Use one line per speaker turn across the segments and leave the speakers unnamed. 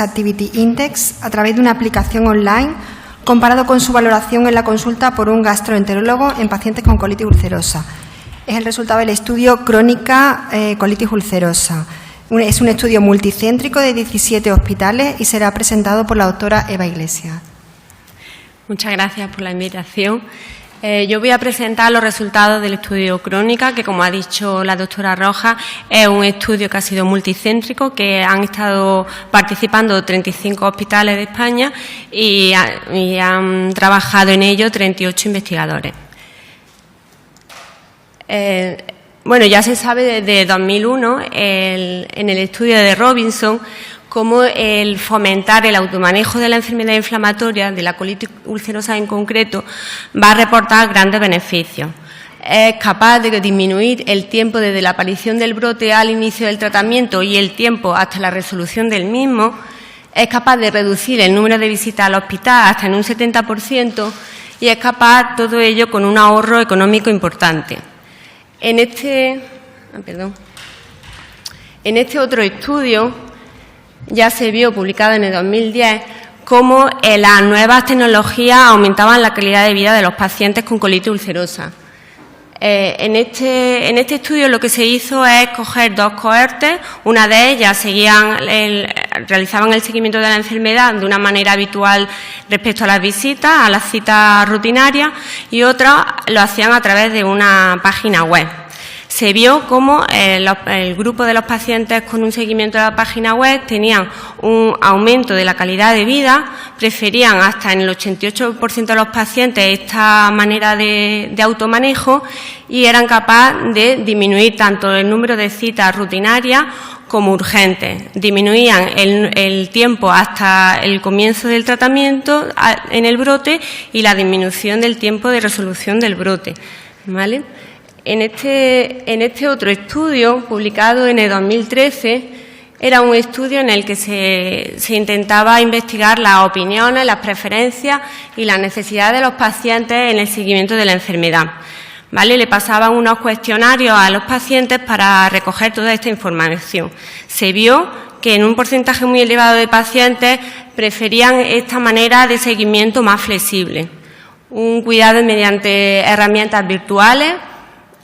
Activity Index a través de una aplicación online, comparado con su valoración en la consulta por un gastroenterólogo en pacientes con colitis ulcerosa. Es el resultado del estudio Crónica Colitis Ulcerosa. Es un estudio multicéntrico de 17 hospitales y será presentado por la doctora Eva Iglesias.
Muchas gracias por la invitación. Yo voy a presentar los resultados del estudio Crónica, que, como ha dicho la doctora Rojas, es un estudio que ha sido multicéntrico, que han estado participando 35 hospitales de España y han trabajado en ello 38 investigadores. Bueno, ya se sabe desde 2001, en el estudio de Robinson, cómo el fomentar el automanejo de la enfermedad inflamatoria, de la colitis ulcerosa en concreto, va a reportar grandes beneficios. Es capaz de disminuir el tiempo desde la aparición del brote al inicio del tratamiento y el tiempo hasta la resolución del mismo. Es capaz de reducir el número de visitas al hospital hasta en un 70% y es capaz, todo ello, con un ahorro económico importante. En este otro estudio ya se vio, publicado en el 2010, cómo las nuevas tecnologías aumentaban la calidad de vida de los pacientes con colitis ulcerosa. En este estudio lo que se hizo es coger dos cohortes. Una de ellas realizaban el seguimiento de la enfermedad de una manera habitual respecto a las visitas, a las citas rutinarias, y otra lo hacían a través de una página web. Se vio cómo el grupo de los pacientes con un seguimiento de la página web tenían un aumento de la calidad de vida, preferían hasta en el 88% de los pacientes esta manera de automanejo y eran capaces de disminuir tanto el número de citas rutinarias como urgentes. Disminuían el tiempo hasta el comienzo del tratamiento en el brote y la disminución del tiempo de resolución del brote, ¿vale? En este otro estudio, publicado en el 2013, era un estudio en el que se intentaba investigar las opiniones, las preferencias y las necesidades de los pacientes en el seguimiento de la enfermedad. ¿Vale? Le pasaban unos cuestionarios a los pacientes para recoger toda esta información. Se vio que en un porcentaje muy elevado de pacientes preferían esta manera de seguimiento más flexible. Un cuidado mediante herramientas virtuales,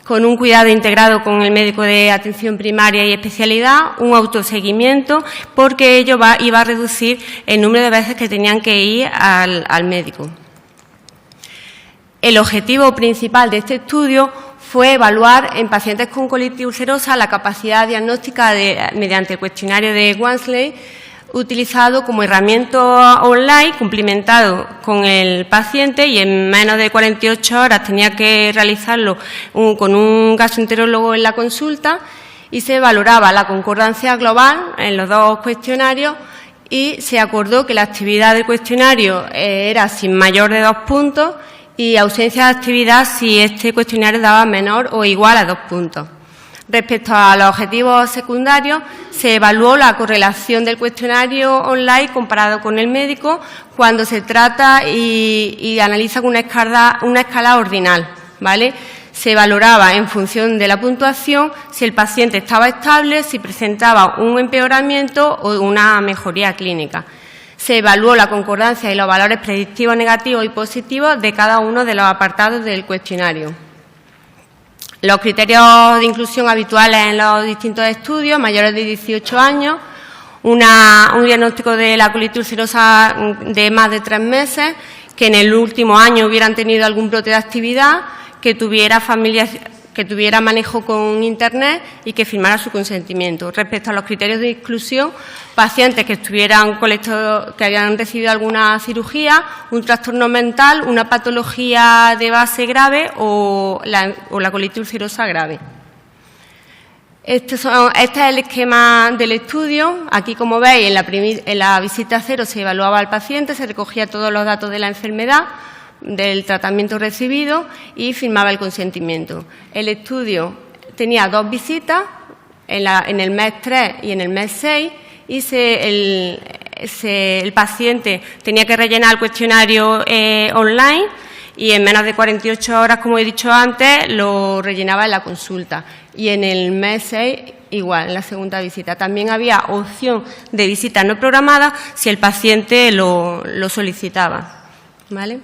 con un cuidado integrado con el médico de atención primaria y especialidad, un autoseguimiento, porque ello iba a reducir el número de veces que tenían que ir al médico. El objetivo principal de este estudio fue evaluar en pacientes con colitis ulcerosa la capacidad diagnóstica mediante el cuestionario de Walmsley, utilizado como herramienta online, cumplimentado con el paciente, y en menos de 48 horas tenía que realizarlo con un gastroenterólogo en la consulta, y se valoraba la concordancia global en los dos cuestionarios y se acordó que la actividad del cuestionario era sin mayor de 2 puntos y ausencia de actividad si este cuestionario daba menor o igual a 2 puntos. Respecto a los objetivos secundarios, se evaluó la correlación del cuestionario online comparado con el médico cuando se trata y analiza con una escala ordinal, ¿vale? Se valoraba en función de la puntuación si el paciente estaba estable, si presentaba un empeoramiento o una mejoría clínica. Se evaluó la concordancia y los valores predictivos negativos y positivos de cada uno de los apartados del cuestionario. Los criterios de inclusión habituales en los distintos estudios: mayores de 18 años, un diagnóstico de la colitis ulcerosa de más de 3 meses, que en el último año hubieran tenido algún brote de actividad, que tuviera manejo con Internet y que firmara su consentimiento. Respecto a los criterios de exclusión, pacientes que habían recibido alguna cirugía, un trastorno mental, una patología de base grave o la colitis ulcerosa grave. Este es el esquema del estudio. Aquí, como veis, en la visita cero se evaluaba al paciente, se recogía todos los datos de la enfermedad, del tratamiento recibido y firmaba el consentimiento. El estudio tenía 2 visitas, en el mes 3 y en el mes 6, y el paciente tenía que rellenar el cuestionario online y en menos de 48 horas, como he dicho antes, lo rellenaba en la consulta. Y en el mes 6 igual en la segunda visita. También había opción de visita no programada si el paciente lo solicitaba, ¿vale?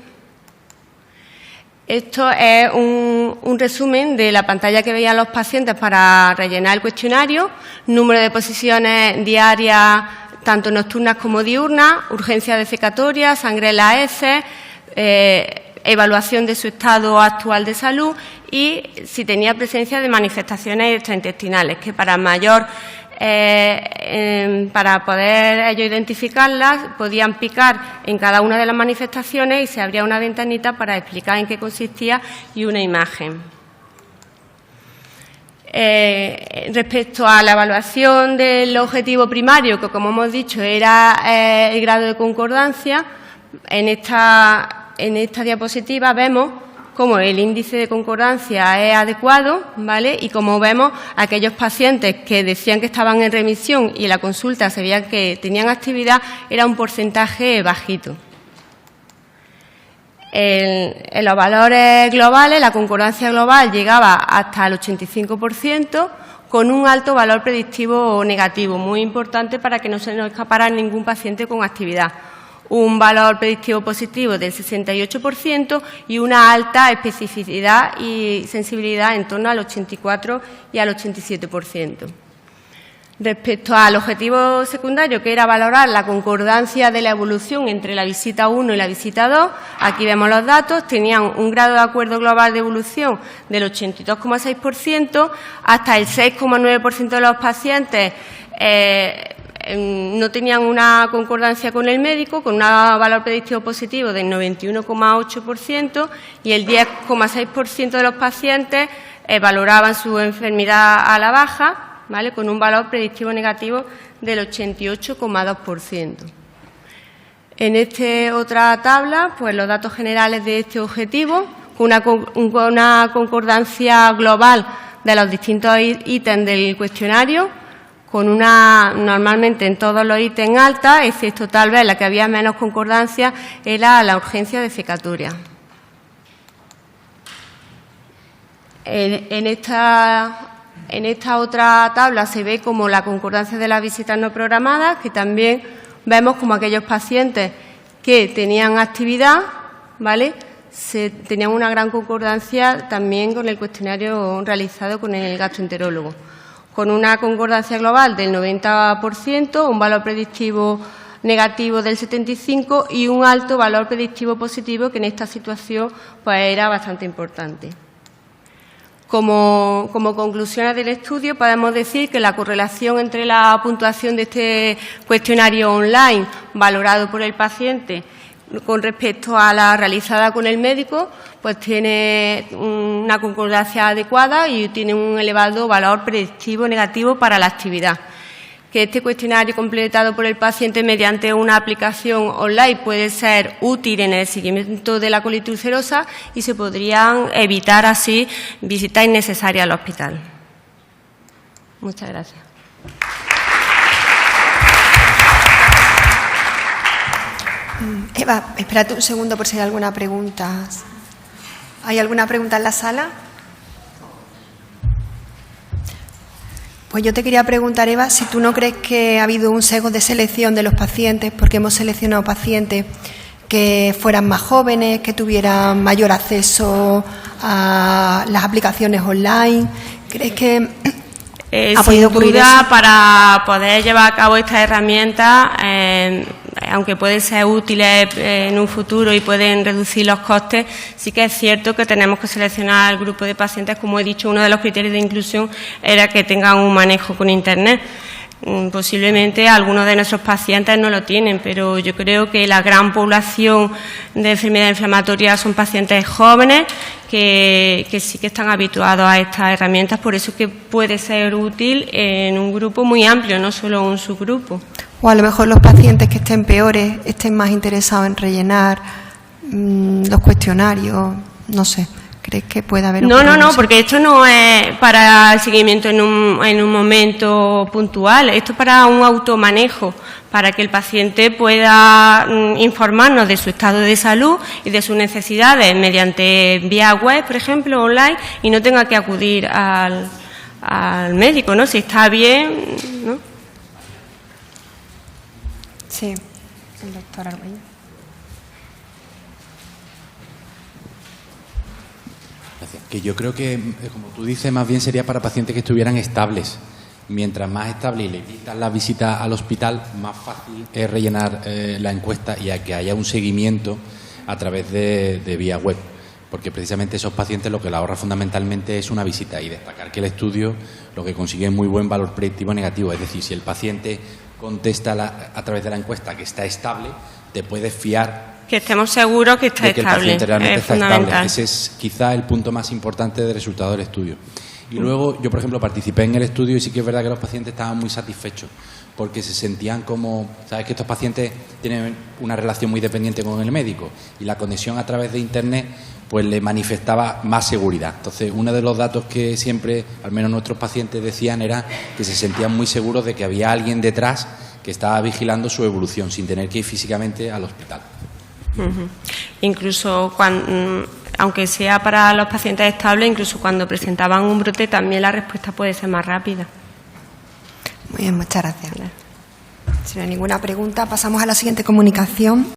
Esto es un resumen de la pantalla que veían los pacientes para rellenar el cuestionario, número de posiciones diarias, tanto nocturnas como diurnas, urgencia defecatoria, sangre en la heces, evaluación de su estado actual de salud y si tenía presencia de manifestaciones extraintestinales, que para poder ellos identificarlas, podían picar en cada una de las manifestaciones y se abría una ventanita para explicar en qué consistía y una imagen. Respecto a la evaluación del objetivo primario, que como hemos dicho era el grado de concordancia, en esta diapositiva vemos cómo el índice de concordancia es adecuado, ¿vale? Y como vemos, aquellos pacientes que decían que estaban en remisión y en la consulta se veían que tenían actividad, era un porcentaje bajito. En los valores globales, la concordancia global llegaba hasta el 85%, con un alto valor predictivo negativo, muy importante para que no se nos escapara ningún paciente con actividad. Un valor predictivo positivo del 68% y una alta especificidad y sensibilidad en torno al 84 y al 87%. Respecto al objetivo secundario, que era valorar la concordancia de la evolución entre la visita 1 y la visita 2, aquí vemos los datos, tenían un grado de acuerdo global de evolución del 82,6%, hasta el 6,9% de los pacientes no tenían una concordancia con el médico, con un valor predictivo positivo del 91,8% y el 10,6% de los pacientes valoraban su enfermedad a la baja, ¿vale?, con un valor predictivo negativo del 88,2%. En esta otra tabla, pues los datos generales de este objetivo, con una concordancia global de los distintos ítems del cuestionario, con normalmente en todos los ítems alta, excepto tal vez la que había menos concordancia, era la urgencia defecatoria. En esta otra tabla se ve como la concordancia de las visitas no programadas, que también vemos como aquellos pacientes que tenían actividad, ¿vale?, tenían una gran concordancia también con el cuestionario realizado con el gastroenterólogo, con una concordancia global del 90%, un valor predictivo negativo del 75% y un alto valor predictivo positivo, que en esta situación pues era bastante importante. Como conclusiones del estudio, podemos decir que la correlación entre la puntuación de este cuestionario online valorado por el paciente con respecto a la realizada con el médico, pues tiene una concordancia adecuada y tiene un elevado valor predictivo negativo para la actividad. Que este cuestionario completado por el paciente mediante una aplicación online puede ser útil en el seguimiento de la colitis ulcerosa y se podrían evitar así visitas innecesarias al hospital. Muchas gracias.
Eva, espérate un segundo por si hay alguna pregunta. ¿Hay alguna pregunta en la sala? Pues yo te quería preguntar, Eva, si tú no crees que ha habido un sesgo de selección de los pacientes, porque hemos seleccionado pacientes que fueran más jóvenes, que tuvieran mayor acceso a las aplicaciones online. ¿Crees que ha podido ocurrir eso?
Sin duda, para poder llevar a cabo estas herramientas, aunque pueden ser útiles en un futuro y pueden reducir los costes, sí que es cierto que tenemos que seleccionar al grupo de pacientes. Como he dicho, uno de los criterios de inclusión era que tengan un manejo con Internet. Posiblemente algunos de nuestros pacientes no lo tienen, pero yo creo que la gran población de enfermedad inflamatoria son pacientes jóvenes que sí que están habituados a estas herramientas, por eso que puede ser útil en un grupo muy amplio, no solo un subgrupo.
O a lo mejor los pacientes que estén peores estén más interesados en rellenar los cuestionarios, no sé. ¿Crees que puede haber?
No, porque esto no es para el seguimiento en un momento puntual, esto es para un automanejo, para que el paciente pueda informarnos de su estado de salud y de sus necesidades mediante vía web, por ejemplo, online, y no tenga que acudir al al médico, ¿no? Si está bien, ¿no?
Sí, el doctor Arguello.
Que yo creo que, como tú dices, más bien sería para pacientes que estuvieran estables. Mientras más estable y le quitas la visita al hospital, más fácil es rellenar la encuesta y a que haya un seguimiento a través de vía web. Porque precisamente esos pacientes lo que le ahorra fundamentalmente es una visita, y destacar que el estudio lo que consigue es muy buen valor predictivo negativo. Es decir, si el paciente contesta a través de la encuesta que está estable, te puedes fiar
que estemos seguros que está
de que el
estable.
paciente realmente
Es
está
fundamental.
estable. Ese es quizá el punto más importante del resultado del estudio. Y luego yo, por ejemplo, participé en el estudio y sí que es verdad que los pacientes estaban muy satisfechos porque se sentían como, sabes que estos pacientes tienen una relación muy dependiente con el médico y la conexión a través de Internet pues le manifestaba más seguridad. Entonces, uno de los datos que siempre, al menos nuestros pacientes decían, era que se sentían muy seguros de que había alguien detrás que estaba vigilando su evolución sin tener que ir físicamente al hospital.
Incluso cuando, aunque sea para los pacientes estables, incluso cuando presentaban un brote también la respuesta puede ser más rápida.
Muy bien, muchas gracias. Si no hay ninguna pregunta, pasamos a la siguiente comunicación.